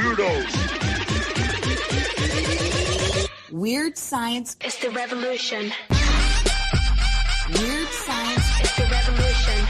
noodles. Weird science is the revolution. Weird science is the revolution.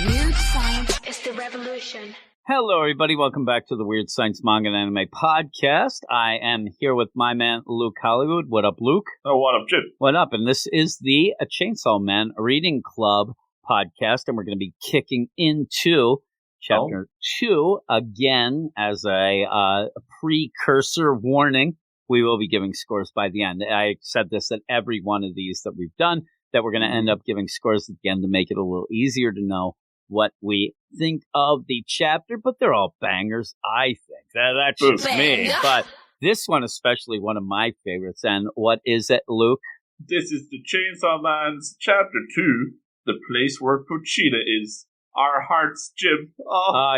Weird science is the revolution. Hello, everybody. Welcome back to the Weird Science Manga and Anime Podcast. I am here with my man, Luke Hollywood. What up, Luke? Oh, what up, Jim? What up? And this is the Chainsaw Man Reading Club podcast, and we're going to be kicking into Chapter 2 again as a precursor warning. We will be giving scores by the end. I said this at every one of these that we've done, that we're going to end up giving scores at the end to make it a little easier to know what we think of the chapter, but they're all bangers, I think. That's just me. But this one especially one of my favorites. And what is it, Luke? This is the Chainsaw Man's Chapter 2, The Place Where Pochita Is. Our hearts, Jim.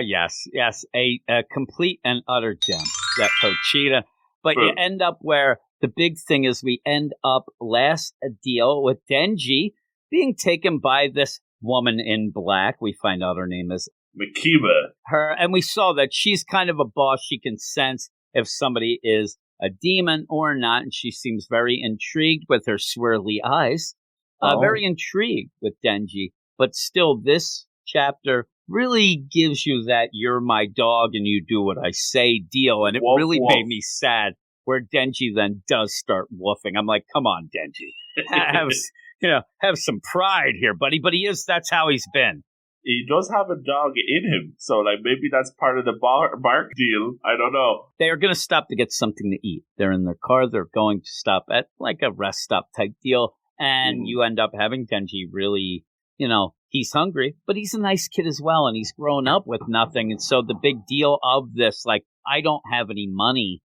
Yes. A complete and utter gem, that Pochita. But you end up where the big thing is we end up last deal with Denji being taken by this woman in black. We find out her name is Makima. And we saw that she's kind of a boss. She can sense if somebody is a demon or not, and she seems very intrigued with her swirly eyes. Very intrigued with Denji. But still, this chapter really gives you that you're my dog and you do what I say deal. And it really made me sad where Denji then does start woofing. I'm like, come on, Denji. Have some pride here, buddy. But that's how he's been. He does have a dog in him. So, maybe that's part of the bark deal. I don't know. They are going to stop to get something to eat. They're in their car. They're going to stop at a rest stop type deal. And you end up having Denji really, he's hungry, but he's a nice kid as well. And he's grown up with nothing. And so the big deal of this, I don't have any money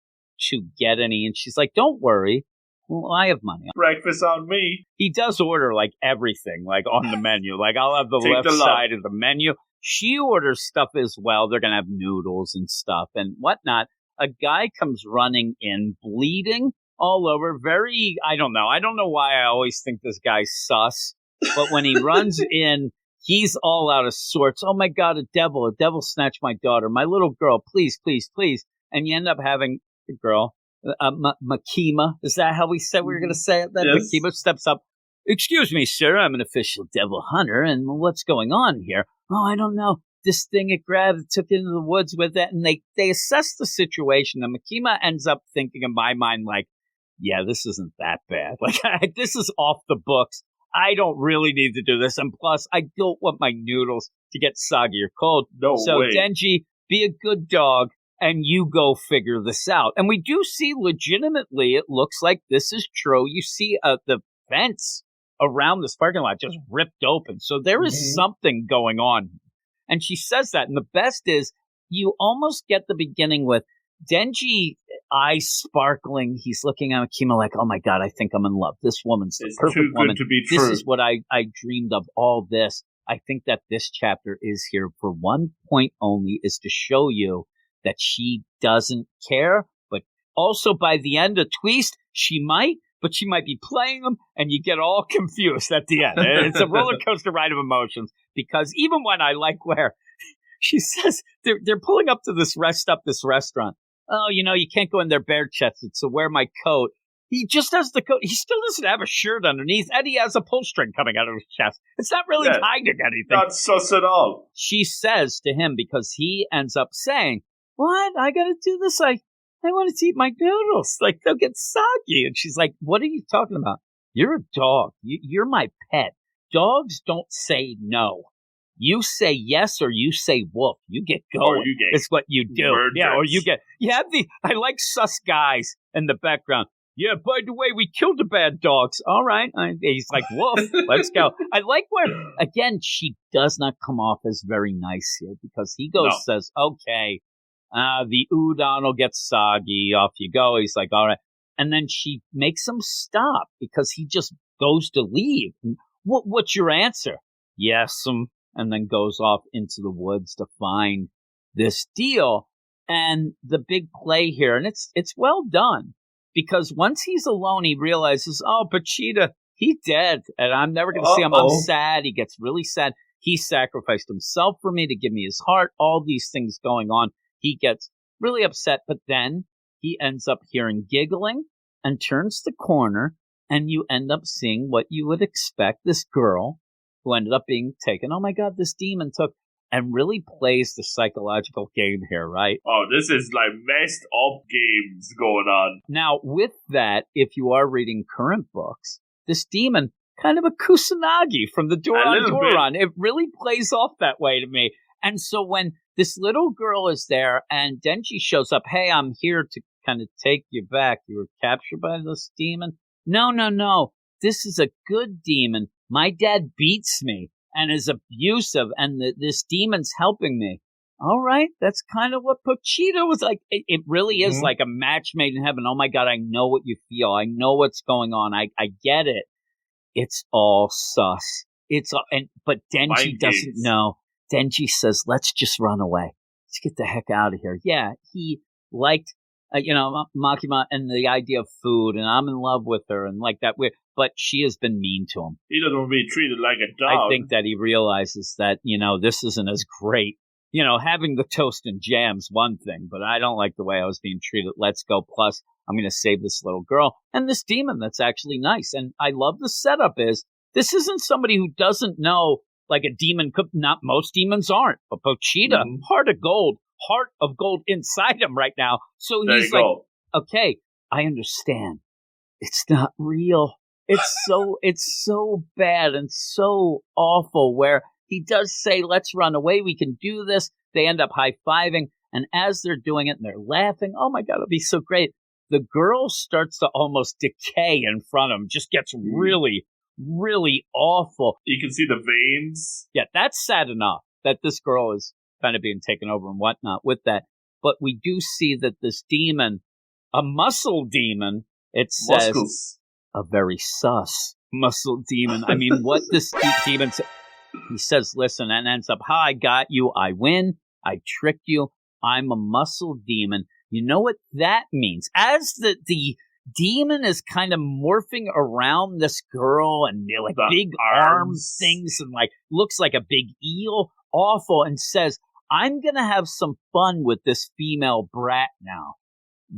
to get any. And she's like, don't worry. Well, I have money. Breakfast on me. He does order everything on the menu. I'll have the left side of the menu. She orders stuff as well. They're going to have noodles and stuff and whatnot. A guy comes running in, bleeding all over. I don't know why I always think this guy's sus. But when he runs in, he's all out of sorts. Oh, my God, a devil snatched my daughter, my little girl. Please, please, please. And you end up having the girl. Makima, is that how we said we were going to say it? Then yes. Makima steps up. Excuse me, sir, I'm an official devil hunter, and what's going on here? Oh, I don't know. This thing it grabbed, it took it into the woods with it, and they assess the situation, and Makima ends up thinking in my mind, yeah, this isn't that bad. This is off the books. I don't really need to do this, and plus, I don't want my noodles to get soggy or cold. No way. So, Denji, be a good dog. And you go figure this out. And we do see legitimately, it looks like this is true. You see the fence around this parking lot just ripped open. So there is something going on. And she says that. And the best is you almost get the beginning with Denji eyes sparkling. He's looking at Akima like, oh, my God, I think I'm in love. This woman's the perfect too woman. Good to be true. This is what I dreamed of, all this. I think that this chapter is here for one point only, is to show you that she doesn't care, but also by the end of Twist, she might be playing them, and you get all confused at the end. It's a roller coaster ride of emotions, because even when I like where she says they're pulling up to this restaurant. Oh, you can't go in there bare chested, so wear my coat. He just has the coat. He still doesn't have a shirt underneath, and he has a pull string coming out of his chest. It's not really hiding anything. Not sus at all. She says to him, because he ends up saying, what? I gotta do this. I want to eat my noodles. They'll get soggy. And she's like, what are you talking about? You're a dog. You're my pet. Dogs don't say no. You say yes or you say woof. You get going. Or you get it's what you do. Yeah, or you get. You have I like sus guys in the background. Yeah, by the way, we killed the bad dogs. All right. He's like, woof, let's go. I like where, again, she does not come off as very nice here, because he says, okay. The udon will get soggy. Off you go. He's like, all right. And then she makes him stop because he just goes to leave. What's your answer? Yes. And then goes off into the woods to find this deal. And the big play here, and it's well done, because once he's alone, he realizes, oh, Pochita, he's dead, and I'm never going to see him. I'm sad. He gets really sad. He sacrificed himself for me to give me his heart. All these things going on. He gets really upset. But then he ends up hearing giggling and turns the corner, and you end up seeing what you would expect, this girl who ended up being taken. Oh my God, this demon took, and really plays the psychological game here, right? Oh, this is like messed up games going on. Now, with that, if you are reading current books, this demon, kind of a Kusanagi from the Doron. It really plays off that way to me. And so when this little girl is there and Denji shows up, hey, I'm here to kind of take you back. You were captured by this demon? No. This is a good demon. My dad beats me and is abusive, and this demon's helping me. All right, that's kind of what Pochita was like. It really is like a match made in heaven. Oh my God, I know what you feel. I know what's going on. I get it. It's all sus. But Denji doesn't know. Denji says, let's just run away. Let's get the heck out of here. Yeah, he liked, Makima and the idea of food, and I'm in love with her, and like that. But she has been mean to him. He doesn't want to be treated like a dog. I think that he realizes that, this isn't as great. Having the toast and jam's one thing, but I don't like the way I was being treated. Let's go. Plus, I'm going to save this little girl and this demon that's actually nice. And I love the setup is this isn't somebody who doesn't know, like a demon could, not most demons aren't, but Pochita, heart of gold inside him right now. So he's like, okay, I understand. It's not real. It's so bad and so awful where he does say, let's run away. We can do this. They end up high-fiving. And as they're doing it and they're laughing, oh my God, it'll be so great. The girl starts to almost decay in front of him, just gets really, really awful. You can see the veins. Yeah, that's sad enough that this girl is kind of being taken over and whatnot with that. But we do see that this demon, a muscle demon, it says, Muscles. A very sus muscle demon. I mean, what this demon says. He says, listen, and ends up, I got you. I win. I tricked you. I'm a muscle demon. You know what that means? As the demon is kind of morphing around this girl and like the big arm things and like looks like a big eel, awful, and says, I'm going to have some fun with this female brat now.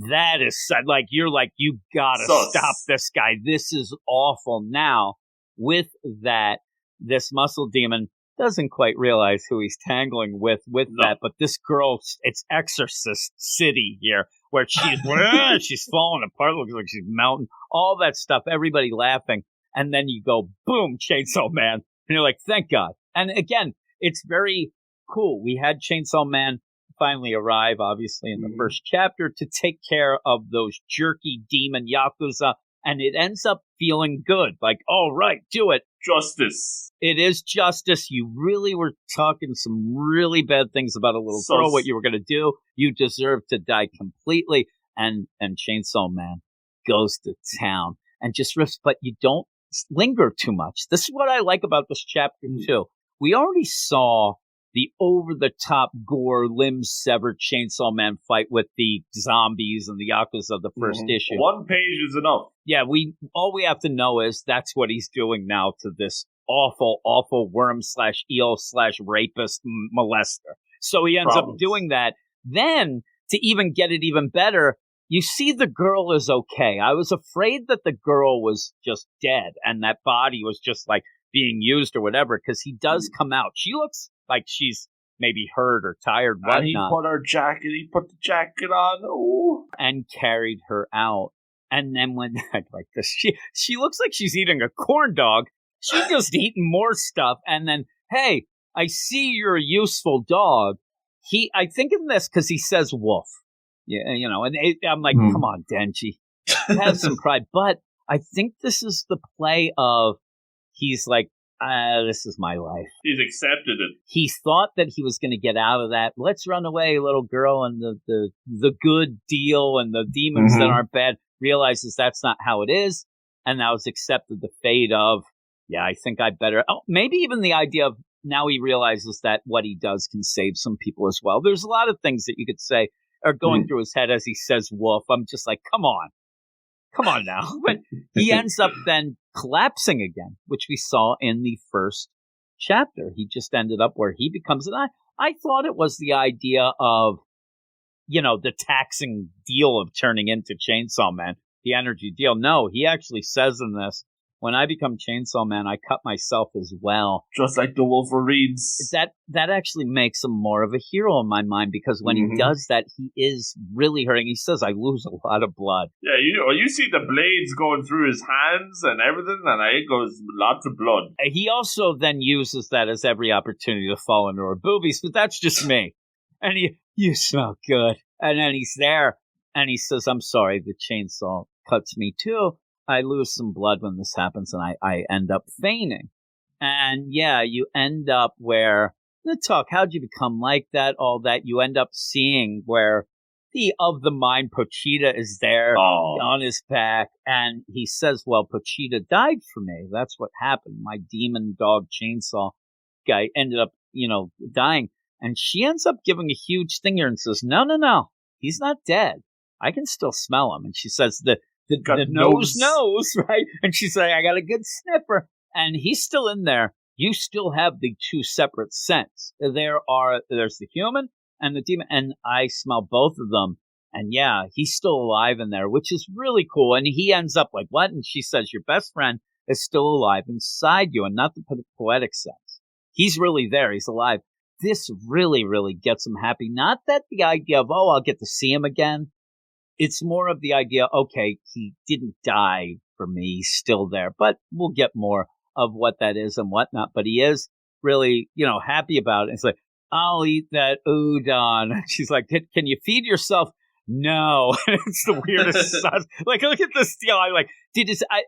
That is like, you're like, you got to stop this guy. This is awful. Now, with that, this muscle demon doesn't quite realize who he's tangling with that, but this girl, it's Exorcist City here, where she's falling apart, looks like she's melting, all that stuff, everybody laughing, and then you go, boom, Chainsaw Man, and you're like, thank God. And again, it's very cool. We had Chainsaw Man finally arrive, obviously, in the first chapter to take care of those jerky demon Yakuza, and it ends up feeling good. Like, all right, do it. Justice. It is justice. You really were talking some really bad things about a little girl, what you were going to do. You deserve to die completely. And Chainsaw Man goes to town and just riffs, but you don't linger too much. This is what I like about this chapter, too. We already saw the over-the-top gore, limb-severed Chainsaw Man fight with the zombies and the Yakuza of the first issue. 1 page is enough. Yeah, all we have to know is that's what he's doing now to this awful, awful worm/eel/rapist molester. So he ends up doing that. Then, to even get it even better, you see the girl is okay. I was afraid that the girl was just dead and that body was just like being used or whatever, because he does come out. She looks like she's maybe hurt or tired, whatnot. And he put the jacket on, and carried her out. And then when like this, she looks like she's eating a corn dog. She's just eating more stuff. And then, hey, I see you're a useful dog. I think in this because he says wolf. Yeah, and I'm like, come on, Denji, have some pride. But I think this is the play of he's like, this is my life. He's accepted it. He thought that he was going to get out of that. Let's run away, little girl, and the good deal and the demons that aren't bad. Realizes that's not how it is, and now has accepted the fate of, I think I better. Oh, maybe even the idea of now he realizes that what he does can save some people as well. There's a lot of things that you could say are going through his head as he says wolf. I'm just like, come on now. But he ends up then collapsing again, which we saw in the first chapter. He just ended up where he becomes, and I thought it was the idea of the taxing deal of turning into Chainsaw Man, the energy deal. No, he actually says in this, when I become Chainsaw Man, I cut myself as well. Just like the Wolverines. That actually makes him more of a hero in my mind, because when he does that, he is really hurting. He says, I lose a lot of blood. Yeah, you see the blades going through his hands and everything, and it goes lots of blood. He also then uses that as every opportunity to fall into her boobies, but that's just me. And you smell good. And then he's there, and he says, I'm sorry, the chainsaw cuts me too. I lose some blood when this happens, and I end up fainting. And yeah, you end up where, the talk, how'd you become like that, all that, you end up seeing where the of the mind Pochita is there on his back, and he says, well, Pochita died for me. That's what happened. My demon dog chainsaw guy ended up, dying. And she ends up giving a huge stinger and says, no, he's not dead. I can still smell him. And she says, the nose knows, right? And she's like, I got a good sniffer. And he's still in there. You still have the two separate scents. There's the human and the demon, and I smell both of them. And yeah, he's still alive in there, which is really cool. And he ends up like, what? And she says, your best friend is still alive inside you, and not the poetic sense. He's really there. He's alive. This really, really gets him happy. Not that the idea of, I'll get to see him again. It's more of the idea, okay, he didn't die for me, he's still there. But we'll get more of what that is and whatnot. But he is really, happy about it. It's like, I'll eat that udon. She's like, can you feed yourself? No. It's the weirdest sauce. Like, look at this deal. I like,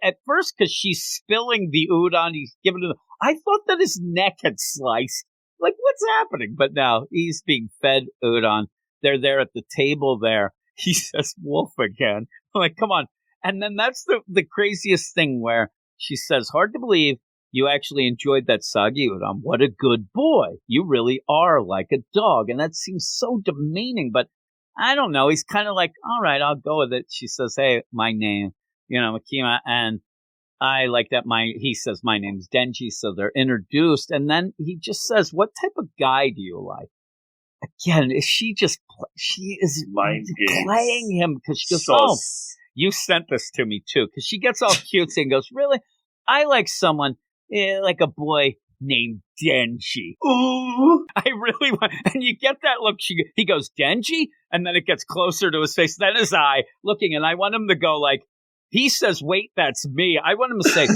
at first, because she's spilling the udon, he's giving it, I thought that his neck had sliced. Like, what's happening? But now he's being fed udon. They're there at the table there. He says wolf again. I'm like, come on. And then that's the craziest thing where she says, hard to believe you actually enjoyed that soggy udon. What a good boy. You really are like a dog. And that seems so demeaning, but I don't know. He's kind of like, all right, I'll go with it. She says, hey, my name, Makima. And I like that he says, my name's Denji. So they're introduced. And then he just says, what type of guy do you like? Again, she is playing him because she goes, you sent this to me too. Because she gets all cutesy and goes, really? I like someone like a boy named Denji. Ooh. I really want, and you get that look. He goes, Denji? And then it gets closer to his face. Then his eye looking, and I want him to go like, he says, wait, that's me. I want him to say,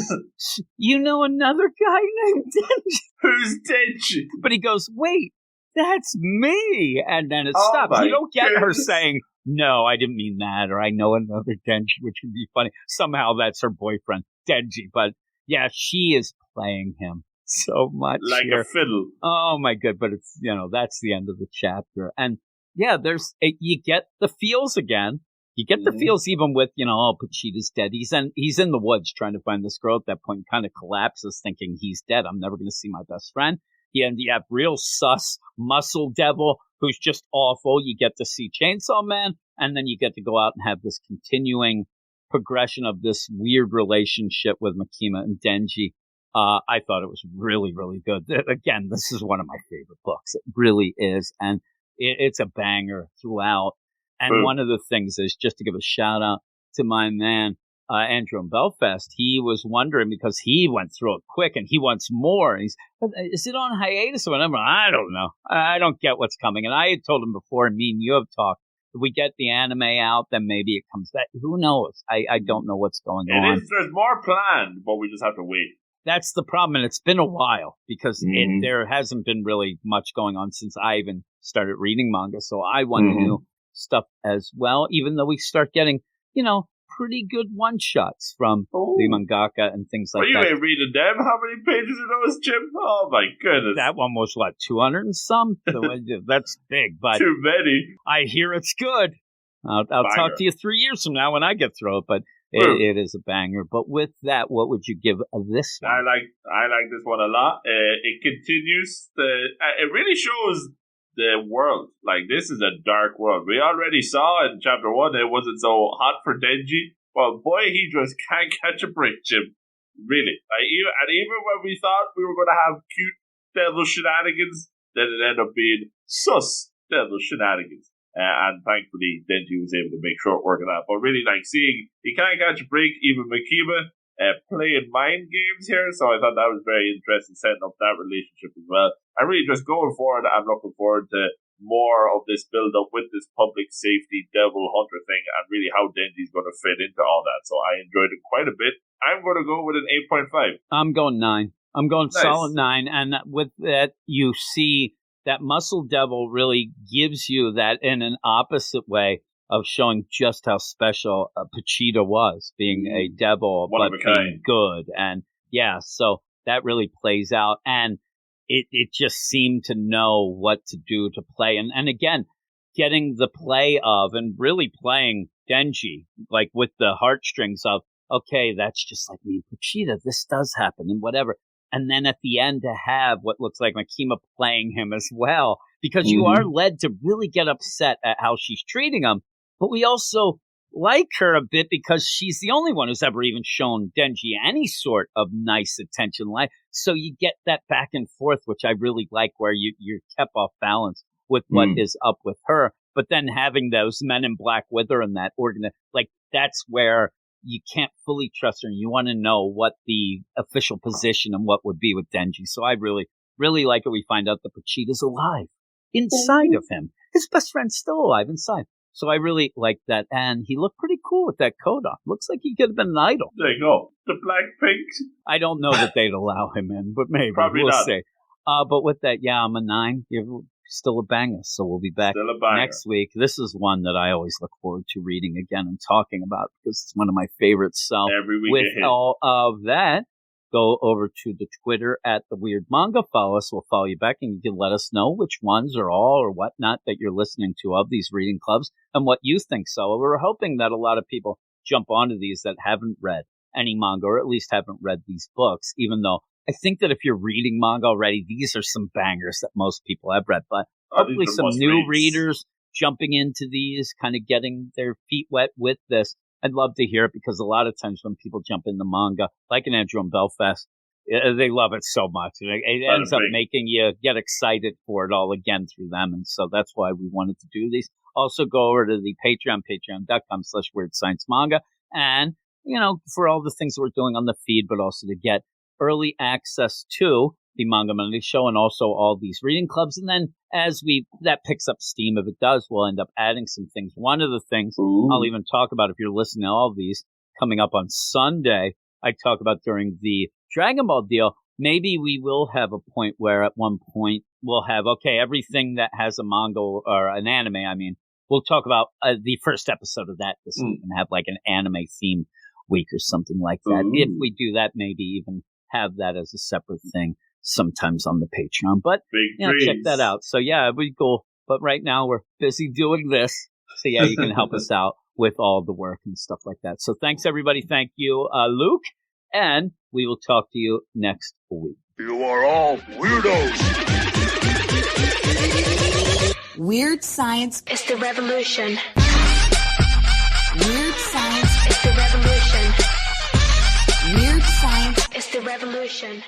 another guy named Denji? Who's Denji? But he goes, wait. That's me. And then it stops. You don't get her saying, no, I didn't mean that, or I know another Denji, which would be funny. Somehow that's her boyfriend, Denji. But yeah, she is playing him so much. Like here. A fiddle. Oh my God. But it's, that's the end of the chapter. And yeah, you get the feels again. You get the feels even with, Pochita's dead. He's in the woods trying to find this girl at that point, kind of collapses thinking he's dead. I'm never going to see my best friend. And you have real sus muscle devil who's just awful. You get to see Chainsaw Man, and then you get to go out and have this continuing progression of this weird relationship with Makima and Denji. I thought it was really, really good. Again, this is one of my favorite books. It really is. And it's a banger throughout. And one of the things is, just to give a shout out to my man, Andrew in Belfast, he was wondering because he went through it quick and he wants more. And is it on hiatus or whatever? I don't know. I don't get what's coming. And I had told him before, and me and you have talked, if we get the anime out, then maybe it comes back. Who knows? I don't know what's going on. There's more planned, but we just have to wait. That's the problem. And it's been a while because there hasn't been really much going on since I even started reading manga. So I want new stuff as well, even though we start getting, pretty good one-shots from the mangaka and things like that. You ain't reading them. How many pages are those, Jim? Oh, my goodness. That one was, 200 and some? So that's big, but... Too many. I hear it's good. I'll talk to you 3 years from now when I get through it, but it is a banger. But with that, what would you give this one? I like this one a lot. It continues. It really shows the world. Like, this is a dark world. We already saw in chapter 1 it wasn't so hot for Denji. Well, boy, he just can't catch a break, Jim. Really. Even when we thought we were going to have cute devil shenanigans, then it ended up being sus devil shenanigans. And thankfully, Denji was able to make short work of that. But really, like, seeing he can't catch a break, even Makima playing mind games here. So I thought that was very interesting, setting up that relationship as well. And really, just going forward, I'm looking forward to more of this build up with this public safety devil hunter thing, and really how Denji's going to fit into all that. So I enjoyed it quite a bit. I'm going to go with an 8.5. I'm going 9. I'm going Nice. solid 9. And with that, you see that Muscle Devil really gives you that in an opposite way of showing just how special Pochita was, being a devil, One but of a kind. being good. And yeah, so that really plays out. And it just seemed to know what to do to play. And again, getting the play of and really playing Denji, like with the heartstrings of, okay, that's just like me and Pochita. This does happen and whatever. And then at the end to have what looks like Makima playing him as well, because you are led to really get upset at how she's treating him. But we also like her a bit because she's the only one who's ever even shown Denji any sort of nice attention. So you get that back and forth, which I really like, where you're kept off balance with what is up with her. But then having those men in black with her and that that's where you can't fully trust her. And you want to know what the official position and what would be with Denji. So I really, really like it. We find out that Pochita's alive inside of him. His best friend's still alive inside. So I really like that. And he looked pretty cool with that coat on. Looks like he could have been an idol. There you go. The Blackpink. I don't know that they'd allow him in, but maybe. Probably we'll not. see. But with that, yeah, I'm a 9. You're still a banger. So we'll be back next week. This is one that I always look forward to reading again and talking about because it's one of my favorites. So Every week with all of that, go over to the Twitter at The Weird Manga. Follow us. We'll follow you back, and you can let us know which ones or all or whatnot that you're listening to of these reading clubs and what you think. So we're hoping that a lot of people jump onto these that haven't read any manga or at least haven't read these books, even though I think that if you're reading manga already, these are some bangers that most people have read. But hopefully some new readers jumping into these, kind of getting their feet wet with this. I'd love to hear it because a lot of times when people jump into manga, like in Andrew and Belfast, they love it so much. It ends up making you get excited for it all again through them. And so that's why we wanted to do these. Also go over to the Patreon, patreon.com/WeirdScienceManga. And, for all the things that we're doing on the feed, but also to get early access to the Manga Monday Show and also all these reading clubs. And then as that picks up steam, if it does, we'll end up adding some things. One of the things I'll even talk about if you're listening to all of these coming up on Sunday, I talk about during the Dragon Ball deal. Maybe we will have a point where at one point we'll have, everything that has a manga or an anime, we'll talk about the first episode of that this week and have like an anime themed week or something like that. If we do that, maybe even have that as a separate thing sometimes on the Patreon. But check that out. So yeah, we go. But right now we're busy doing this. So yeah, you can help us out with all the work and stuff like that. So thanks everybody. Thank you, Luke. And we will talk to you next week. You are all weirdos. Weird science. It's the revolution. Weird science. It's the revolution. Weird science. It's the revolution.